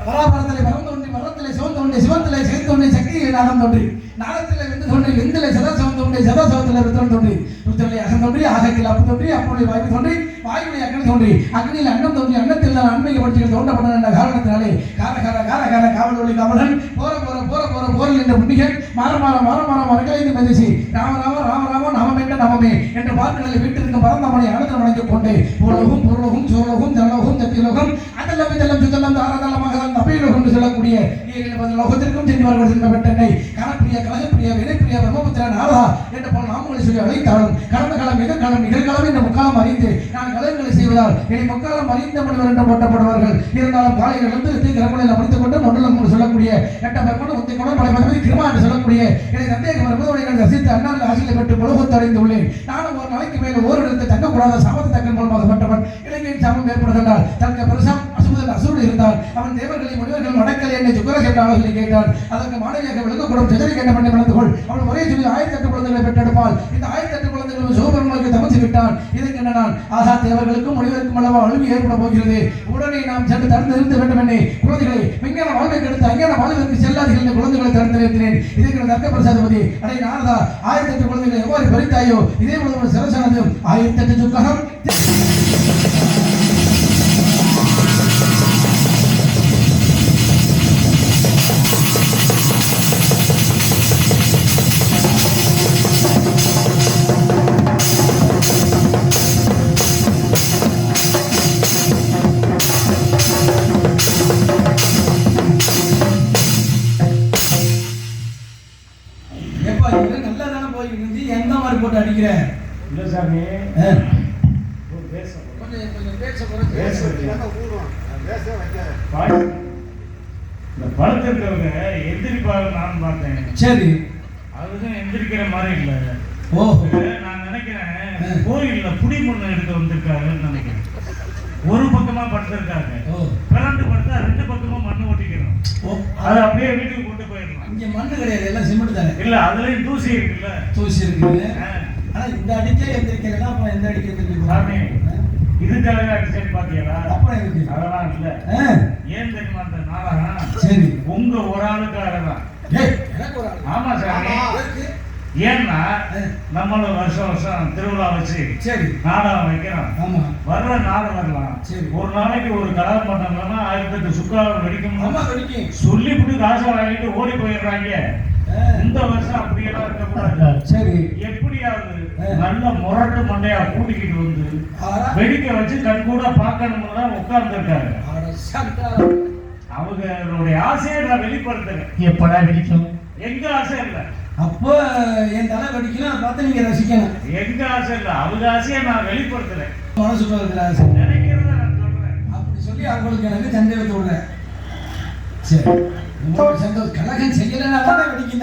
பராபரத்திலே வரம் தோன்றி வரத்திலே சிவன் தோன்றி சிவத்திலே சிவன் தோன்றி சக்தியிலே நாதம் தோன்றி நாதத்திலே வெந்து தோன்றி வெந்திலே சதா சிவன் தோன்றி சதா சிவத்திலே ருத்ரன் தோன்றி ருத்ரனிலே அகம் தோன்றி ஆகத்தில் அப்பு தோன்றி அப்பனுடைய வாயு தோன்றி வாயுடைய அக்னி தோன்றி அக்னியில் அன்னம் தோன்றி அன்னத்தில் அண்மையை பட்சிகள் தோன்றப்படும் என்ற காரணத்தினாலே கார காவல் ஒளி காவலன் போரில் என்ற புண்ணிகள் மாற மரங்களைந்து மெதிசி ராம நாமம் என்ற நாமமே என்ற வார்த்தைகளை வீட்டிற்கு பரந்தமனை அனுதம் வணங்கிக் கொண்டே பூலோகம் பொருளோகம் சோழோகம் ஜனலோகம் சத்தியலோகம் அதெல்லாம் இதெல்லாம் சுத்தலம் தாராதலமாக தப்பையிலோகம் என்று சொல்லக்கூடிய லோகத்திற்கும் சென்றவர்கள் சென்றவற்றனை கனப்பிரிய கலகப்பிரிய வினைப்பிரிய பிரம்மபுத்திரன் ஆலா என்ற போல் நாமங்களை சொல்லி அழைத்தாலும் கடந்த காலம் எதிர்காலம் நிகழ்காலம் என்ற முக்காலம் அறிந்து நான் கலகங்களை செய்வதால் என்னை முக்காலம் அறிந்த மனிதர் என்று போட்டப்படுவார்கள். இருந்தாலும் காலையில் எழுந்து கிரமணியில் அமைத்துக் கொண்டு மண்டலம் சொல்லக்கூடிய எட்ட பெருமன் உத்தை கொண்டு பல பதவி கிருமா என்று சொல்லக்கூடிய என்னை சந்தேகம் வருவதை ரசித்து அண்ணாவில் ஆசிரியர் பெற்று உலகத்தை அடைந்து உள்ளேன். நானும் ஒரு நாளைக்கு மேலே ஓரிடத்தை தங்கக்கூடாத சாபத்தை தக்கன் மூலமாக பெற்றவன். இலங்கையின் சாபம் ஏற்படுகின்றால் தனக்கு பெருசாம் அசுரன் இருந்தால் அவன் தேவர்களை முனிவர்கள் மடக்கலை என்னை சுக்கர சென்றார்கள் சொல்லி கேட்டான். அதற்கு மாணவியாக விளங்கக்கூடும் சிதறி கேட்ட பண்ணை வளர்ந்து கொள். அவள் ஒரே சொல்லி 1008 குழந்தைகளை பெற்றெடுப்பாள். இந்த 1008 குழந்தைகளும் சிவபெருமானுக்கு தமசி விட்டான். இதற்கு என்ன நான் ஆகா தேவர்களுக்கும் முனிவருக்கும் அளவா அழுவி ஏற்பட போகிறது. உடனே நாம் சென்று தடுத்து நிறுத்த வேண்டும் என்னை குழந்தைகளை விஞ்ஞான வாழ்வை கெடுத்து அஞ்ஞான வாழ்விற்கு செல்லாதீர்கள் என்ற குழந்தைகளை தடுத்து நிறுத்தினேன். இதற்கு தர்க்க பிரசாதபதி அடை நாரதா 1008 குழந்தைகளை எவ்வாறு பறித்தாயோ இதே போல சிறசானதும் 1008 சுக்ககம் சரி அதுதான் எந்திரிக்கிற மாதிரி இல்ல. நான் நினைக்கிறேன் கோயில்ல புடி மண்ணு எடுக்க வந்திருக்காருன்னு நினைக்கிறேன். ஒரு பக்கமா படுத்திருக்காங்க, பிறந்து படுத்தா 2 பக்கமும் மண்ணு ஒட்டிக்கணும். அது அப்படியே வீட்டுக்கு கொண்டு போயிடணும். இங்க மண்ணு கிடையாது, எல்லாம் சிமெண்ட் தானே. இல்ல அதுலயும் தூசி இருக்குல்ல. தூசி இருக்குது. ஆனா இந்த அடிக்கே எந்திரிக்கிறதா அப்புறம் எந்த அடிக்க எந்திரிக்கிறோம் இதுக்காக அடிச்சேன்னு பாத்தீங்களா? அப்புறம் இருக்கு அதெல்லாம் இல்ல. ஏன் தெரியுமா அந்த நாடகம்? சரி உங்க ஒரு ஆளுக்காக தான். எனக்கு ஒரு ஆளு. ஆமா சாமி. ஏன்னா நம்மள வருஷம் திருவிழா வச்சு சரி நாடகம் வைக்கிறோம். ஆமா வர்ற நாடகம் வரலாம். சரி ஒரு நாளைக்கு ஒரு கலாபம் பண்ணோம்னா 1008 சுக்காரம் வெடிக்கும். ஆமா வெடிக்கும். சொல்லிவிட்டு காசை வாங்கிட்டு ஓடி போயிடுறாங்க. இந்த வருஷம் அப்படியெல்லாம் இருக்கக்கூடாது. சரி எப்படியாவது நல்ல முரட்டு மண்டையா கூட்டிக்கிட்டு வந்து வெடிக்க வச்சு கண் கூட பார்க்கணும்னு உட்கார்ந்து இருக்காங்க. அவங்களுடைய ஆசையை நான் வெளிப்படுத்துறேன். எப்படா வெடிக்கும்? எங்க ஆசை இல்லை. அப்போ என் தலை வெடிக்கணும், அதை பார்த்து நீங்க ரசிக்கணும். எங்க ஆசை இல்லை, அவங்க ஆசையை நான் வெளிப்படுத்துறேன். மனசுக்குள்ள இருக்கிற ஆசை நினைக்கிறத நான் சொல்றேன். அப்படி சொல்லி அவங்களுக்கு எனக்கு சந்தேகத்தை விடுறேன். சரி, உங்களுக்கு சந்தோஷம். கலகம் செய்யலைன்னா தானே வெடிக்கணும்.